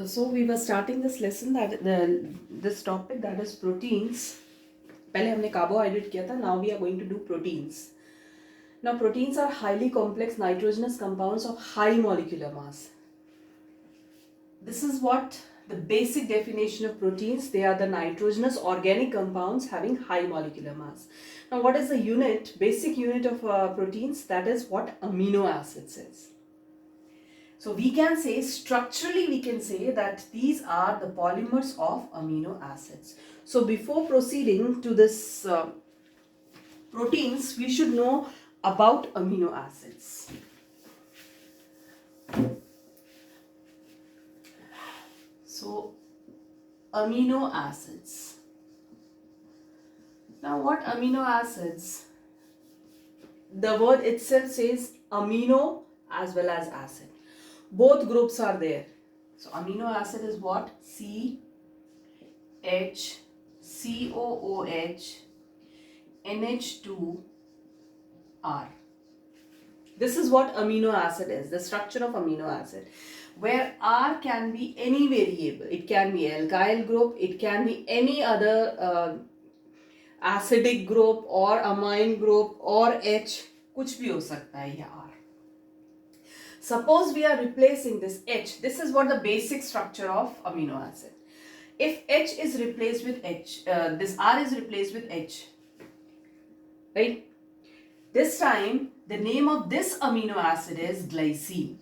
So we were starting this lesson this topic, that is proteins. पहले हमने carbohydrate किया था. Now we are going to do proteins. Now proteins are highly complex nitrogenous compounds of high molecular mass. This is what the basic definition of proteins. They are the nitrogenous organic compounds having high molecular mass. Now what is the unit, basic unit of proteins? That is what amino acids is. So we can say, structurally we can say that these are the polymers of amino acids. So before proceeding to this proteins, we should know about amino acids. So amino acids. Now what amino acids? The word itself says amino as well as acid. Both groups are there. So amino acid is what? C, H, COOH, NH2, R. This is what amino acid is, the structure of amino acid, where R can be any variable. It can be alkyl group, it can be any other acidic group or amine group or H, कुछ भी हो सकता है ये R. Suppose we are replacing this H. This is what the basic structure of amino acid. If H is replaced with H, this R is replaced with H, right? This time the name of this amino acid is glycine.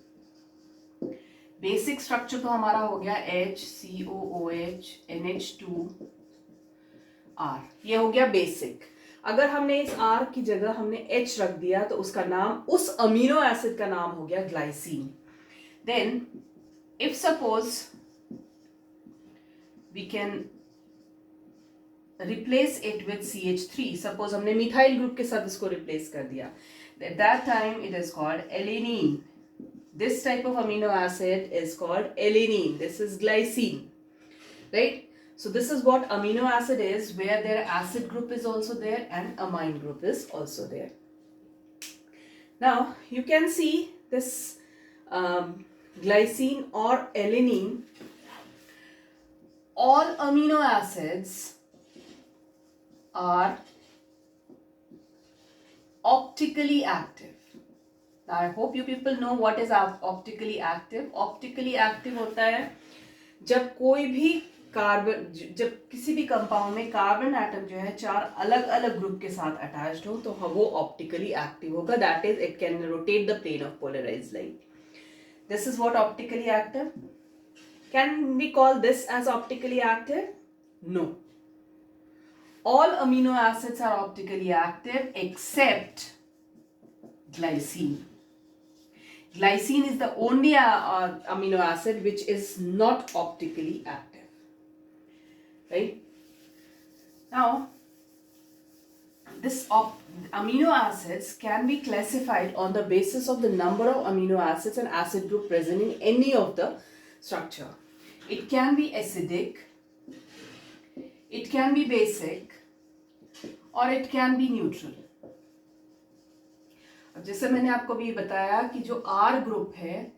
Basic structure तो हमारा हो गया H, COOH, NH2, R. ये हो गया basic. अगर हमने इस R की जगह हमने H रख दिया तो उसका नाम, उस अमीनो एसिड का नाम हो गया glycine. Then if suppose we can replace it with CH3, suppose हमने मिथाइल ग्रुप के साथ इसको replace कर दिया, at that time it is called alanine. This type of amino acid is called alanine. This is glycine, right? So this is what amino acid is, where their acid group is also there and amine group is also there. Now you can see this glycine or alanine. All amino acids are optically active. Now I hope you people know what is optically active. Optically active होता है जब कोई भी carbon, जब किसी भी compound में carbon atom जो है चार अलग अलग ग्रुप के साथ अटैच्ड हो तो वो ऑप्टिकली एक्टिव होगा. That is it can rotate the plane of polarised light. This is what optically active. Can we call this as optically active? No. All amino acids are optically active except glycine. Glycine is the only amino acid which is not optically active. Right? Now, this amino acids can be classified on the basis of the number of amino acids and acid group present in any of the structure. It can be acidic, it can be basic, or it can be neutral. अब जैसे मैंने आपको भी बताया कि जो R group है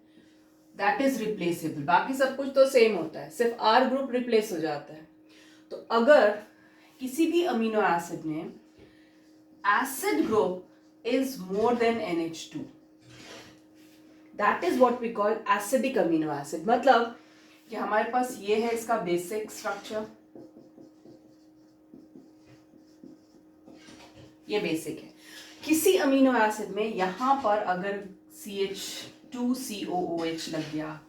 that is replaceable, बाकी सब कुछ तो सेम होता है, सिर्फ R ग्रुप रिप्लेस हो जाता है. तो अगर किसी भी अमीनो एसिड में acid group is more than NH2, that is what we call acidic amino acid. मतलब कि हमारे पास ये है इसका बेसिक स्ट्रक्चर, ये बेसिक है. किसी अमीनो एसिड में यहां पर अगर CH2COOH लग गया,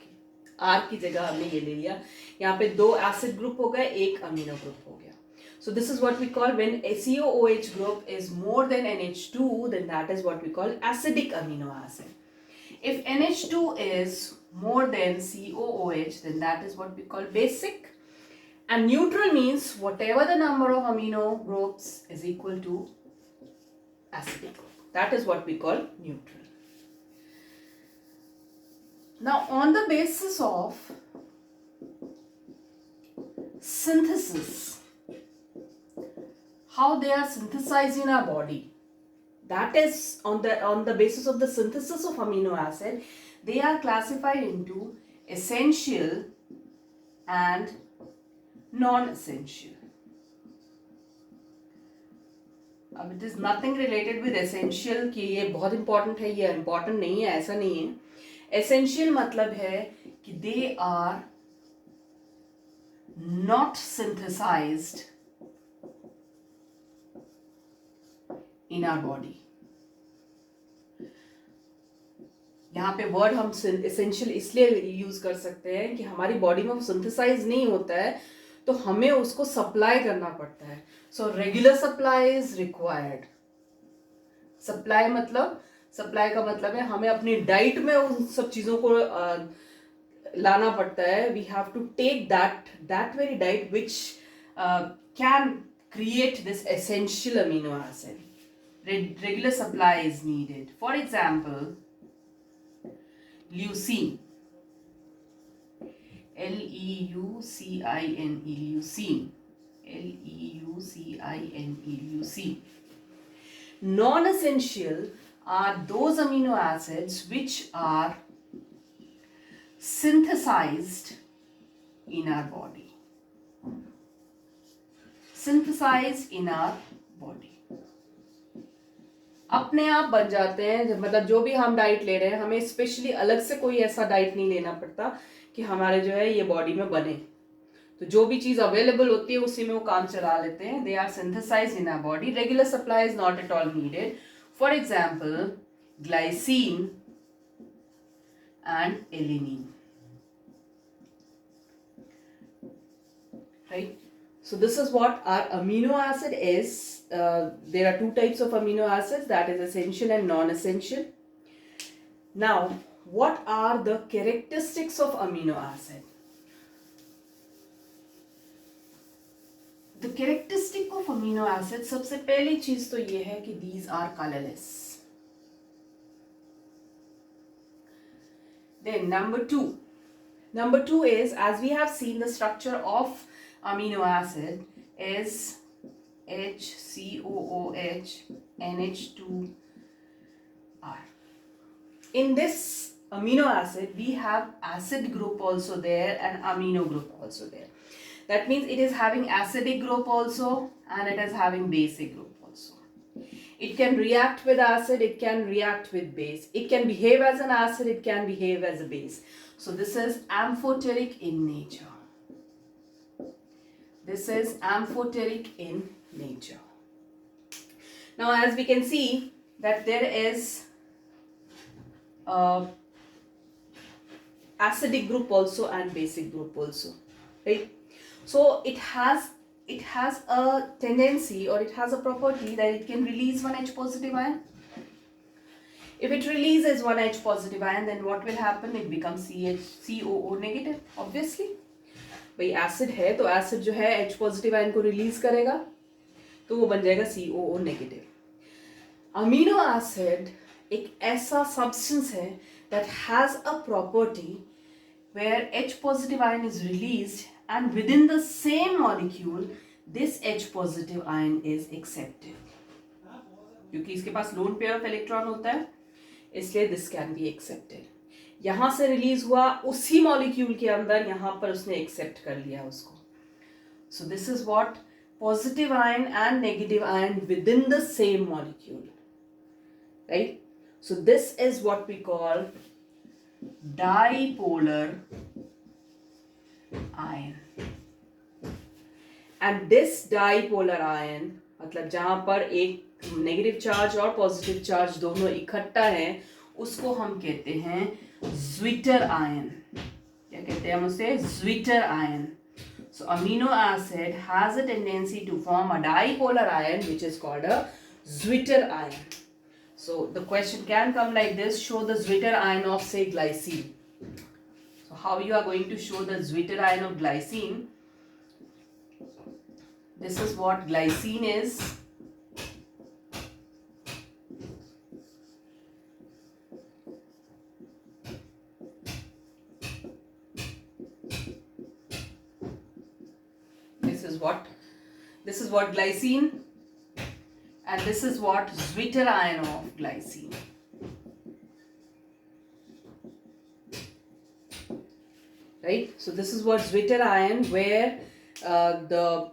R की जगह हमने ये ले लिया, यहाँ पे दो एसिड ग्रुप हो गए, एक अमीनो ग्रुप हो गया. So this is what we call, when a COOH group is more than NH2, then that is what we call acidic amino acid. If NH2 is more than COOH, then that is what we call basic. And neutral means whatever the number of amino groups is equal to acidic group. That is what we call neutral. Now on the basis of synthesis, how they are synthesized in our body, that is on the basis of the synthesis of amino acid, they are classified into essential, and non-essential. अब it is nothing related with essential कि ये बहुत important है, ये important नहीं है, ऐसा नहीं है. एसेंशियल मतलब है कि they are not synthesised in our body. यहाँ पे वर्ड हम एसेंशियल इसलिए यूज कर सकते हैं कि हमारी बॉडी में वो सिंथेसाइज नहीं होता है, तो हमें उसको सप्लाई करना पड़ता है. So regular supply is required. Supply का मतलब है हमें अपनी डाइट में उन सब चीजों को लाना पड़ता है. We have to take that very diet which can create this essential amino acid. Regular supply is needed. For example, leucine, Leucine, leucine. Non-essential are those amino acids which are synthesized in our body. अपने आप बन जाते हैं. मतलब जो भी हम diet ले रहे हैं, हमें स्पेशली अलग से कोई ऐसा डाइट नहीं लेना पड़ता कि हमारे जो है ये बॉडी में बने. तो जो भी चीज अवेलेबल होती है उसी में वो काम चला लेते हैं. They are synthesised in our body. Regular supply is not at all needed. For example glycine and alanine. Right. So this is what our amino acid is. There are two types of amino acids, that is essential and non-essential. Now, what are the characteristics of amino acid? The characteristic of amino acid, सबसे पहली चीज तो ये है कि these are colorless. Then number two is, as we have seen, the structure of amino acid is HCOOH NH2R. In this amino acid we have acid group also there and amino group also there. That means it is having acidic group also and it is having basic group also. It can react with acid, it can react with base. It can behave as an acid, it can behave as a base. So this is amphoteric in nature. This is amphoteric in nature. Now as we can see that there is acidic group also and basic group also, right? So it has a tendency, or it has a property that it can release one H positive ion. If it releases one H positive ion, then what will happen? It becomes COO negative, obviously. भाई acid है तो acid जो है H positive ion को release करेगा, तो वो बन जाएगा COO नेगेटिव. अमीनो एसिड एक ऐसा सब्सटेंस है that has a property where H positive ion is released and within the same molecule this H positive ion is accepted. क्योंकि इसके पास lone pair of electron होता है, इसलिए this can be accepted. यहां से रिलीज हुआ, उसी मॉलिक्यूल के अंदर यहां पर उसने एक्सेप्ट कर लिया उसको. So this is what positive ion and negative ion within the same molecule, right. So this is what we call dipolar ion. And this dipolar ion मतलब जहां पर एक नेगेटिव चार्ज और पॉजिटिव चार्ज दोनों इकट्ठा हैं, उसको हम कहते हैं Zwitter ion. क्या कहते हैं हम उसे? Zwitter ion. So amino acid has a tendency to form a dipolar ion which is called a Zwitter ion. So the question can come like this: show the Zwitter ion of, say, glycine. So how you are going to show the Zwitter ion of glycine? This is what glycine is. This is what glycine, and this is what Zwitter ion of glycine. right? So this is what zwitterion, where the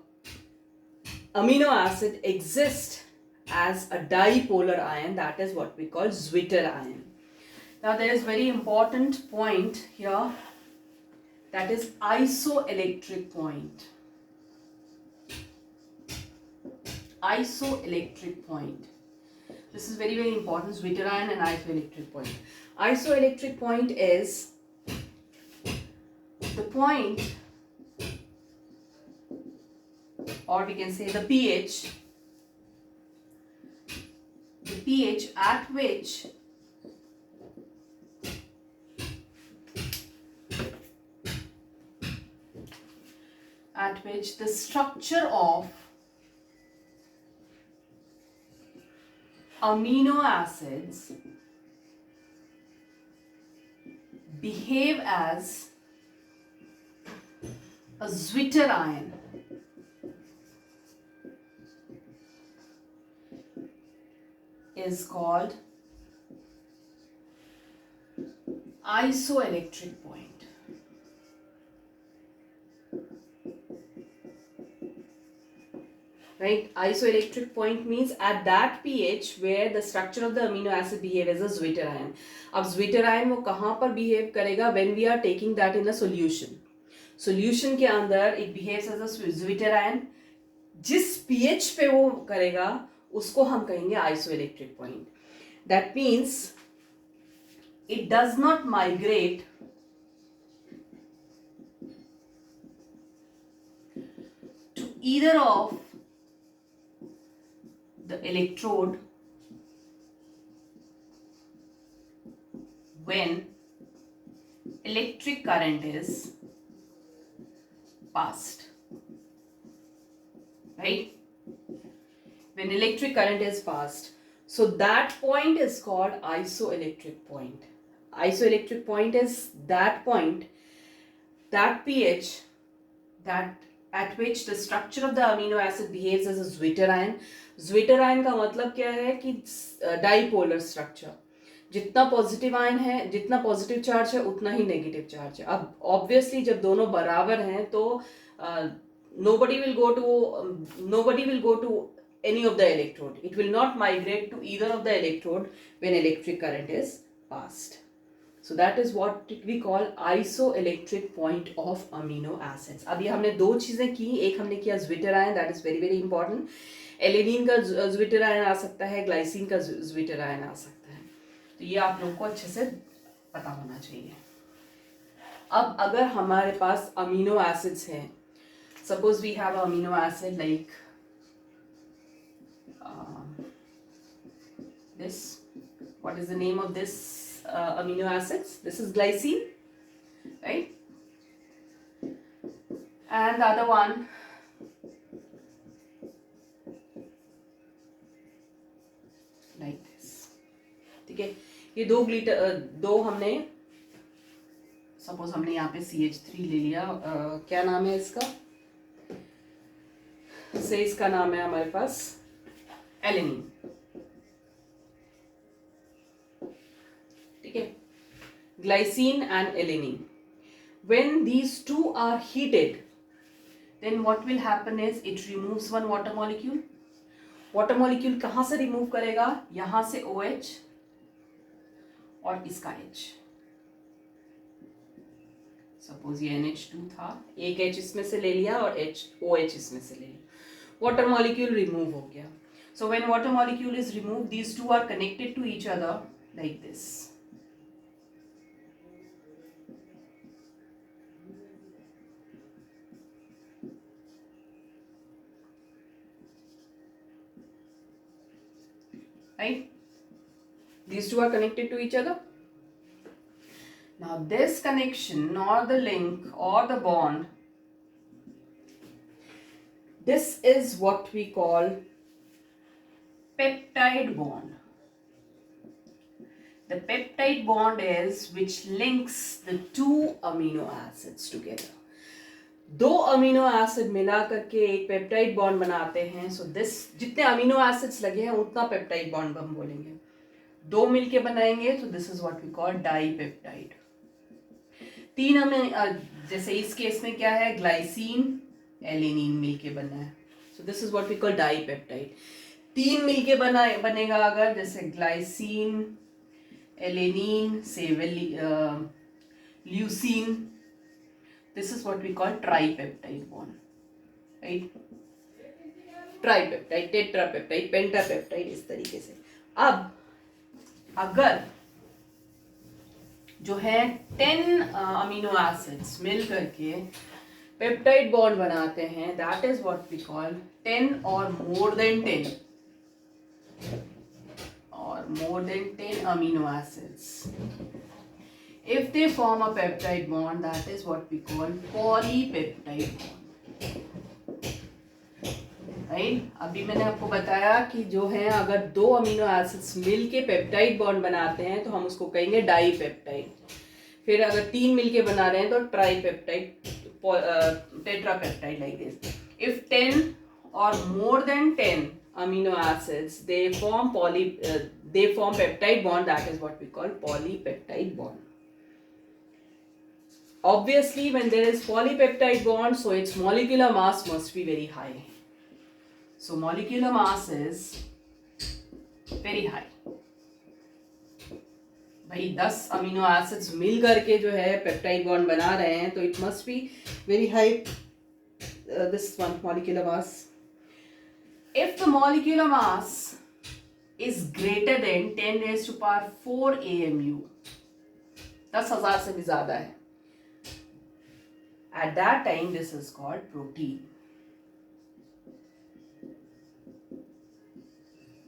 amino acid exists as a dipolar ion. That is what we call zwitterion. Now there is very important point here, that is isoelectric point. Isoelectric point. This is very, very important, zwitterion and isoelectric point. Isoelectric point is the point, or we can say the pH at which the structure of amino acids behave as a zwitterion is called isoelectric point. Right? Isoelectric point means at that pH where the structure of the amino acid behave as a zwitterion. अब zwitterion वो कहाँ पर behave करेगा? When we are taking that in a solution. Solution के अंदर it behaves as a zwitterion. जिस pH पे वो करेगा उसको हम कहेंगे isoelectric point. That means it does not migrate to either of the electrode when electric current is passed, right? When electric current is passed, so that point is called isoelectric point. Isoelectric point is that point, that pH, that at which the structure of the amino acid behaves as a zwitterion. Zwitterion का मतलब क्या है कि dipolar structure, जितना positive ion है, जितना positive charge है उतना ही नेगेटिव चार्ज है. अब ऑब्वियसली जब दोनों बराबर हैं तो nobody will go to any of the electrode. It will not migrate to either of the electrode when electric current is passed. So that is what we call isoelectric point of amino acids. अभी हमने दो चीजें की, एक हमने किया zwitterion, that is very, very important. Alanine का zwitterion आ सकता है, ग्लाइसिन का zwitterion आ सकता है. तो ये आप लोगों को अच्छे से पता होना चाहिए. अब अगर हमारे पास अमीनो एसिड्स हैं, suppose we have an amino acid like this. What is the name of this amino acids? This is glycine, right? And the other one like this. ठीक है, ये दो हमने सपोज हमने यहाँ पे CH3 ले लिया. क्या नाम है इसका? से इसका नाम है हमारे पास एलेनिन. ठीक है, glycine and alanine. When these two are heated, then what will happen is it removes one water molecule. Water molecule कहाँ से रिमूव करेगा? यहाँ से OH और इसका H. सपोज ये NH2 था, एक H इसमें से ले लिया और OH इसमें से ले लिया. वाटर मॉलिक्यूल रिमूव हो गया. So when water molecule is removed, these two are connected to each other like this. Right? These two are connected to each other. Now this connection or the link or the bond, this is what we call peptide bond. The peptide bond is which links the two amino acids together. दो amino acid मिला करके एक peptide bond बनाते हैं. So this जितने amino acids लगे हैं उतना पेप्टाइड बॉन्ड हम बोलेंगे. दो मिलके बनाएंगे तो this is what we call dipeptide. जैसे इस केस में क्या है, ग्लाइसिन एलेनिन मिलके बना है, so this is what we call dipeptide. 3 मिलके बनेगा अगर, जैसे ग्लाइसिन एलेनिन से leucine, this is what we call tripeptide bond, right. Tripeptide, tetrapeptide, pentapeptide, इस तरीके से। अब अगर जो है 10 अमीनो एसिड्स मिल करके पेप्टाइड बॉन्ड बनाते हैं, that is what we call 10 और more than 10 amino acids. If they form a peptide bond, that is what we call polypeptide bond. Right? अभी मैंने आपको बताया कि जो है अगर 2 अमीनो एसिड्स मिलके पेप्टाइड बॉन्ड बनाते हैं तो हम उसको कहेंगे डाइपेप्टाइड। फिर अगर 3 मिलके बना रहे हैं तो tripeptide, tetrapeptide, like this. If 10 or more than 10 amino acids they form peptide bond, that is what we call polypeptide bond. Obviously when there is polypeptide bond, so its molecular mass must be very high. So molecular mass is very high. भाई 10 amino acids मिल करके जो है peptide bond बना रहे हैं तो it must be very high, this one molecular mass. If the molecular mass is greater than 10 raised to power 4 AMU, 10,000 से भी ज्यादा है, at that time this is called protein.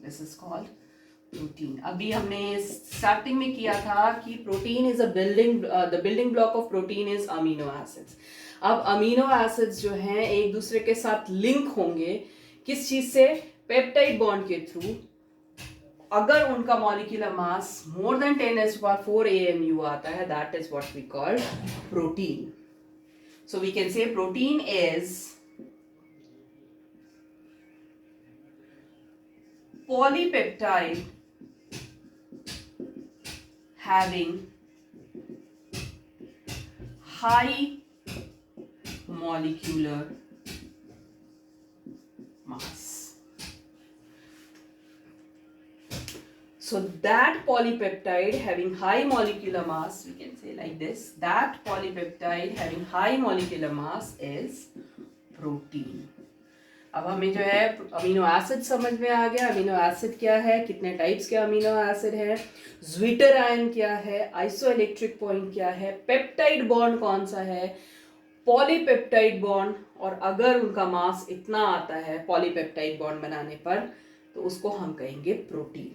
This is called protein. अभी हमने starting में किया था कि protein is the building block of protein is amino acids. अब अमीनो एसिड्स जो हैं एक दूसरे के साथ लिंक होंगे किस चीज से, पेप्टाइड बॉन्ड के थ्रू। अगर उनका molecular mass more than 10⁴ AMU आता है, that is what we call protein. So we can say protein is polypeptide having high molecular mass. So that polypeptide having high molecular mass, we can say like this, that polypeptide having high molecular mass is protein. अब हमें जो है amino acid समझ में आ गया। Amino acid क्या है, कितने टाइप्स के अमीनो एसिड है, ज्विटर आयन क्या है, आइसोइलेक्ट्रिक पॉइंट क्या है, पेप्टाइड बॉन्ड कौन सा है, पॉलीपेप्टाइड बॉन्ड, और अगर उनका मास इतना आता है पॉलीपेप्टाइड बॉन्ड बनाने पर तो उसको हम कहेंगे प्रोटीन।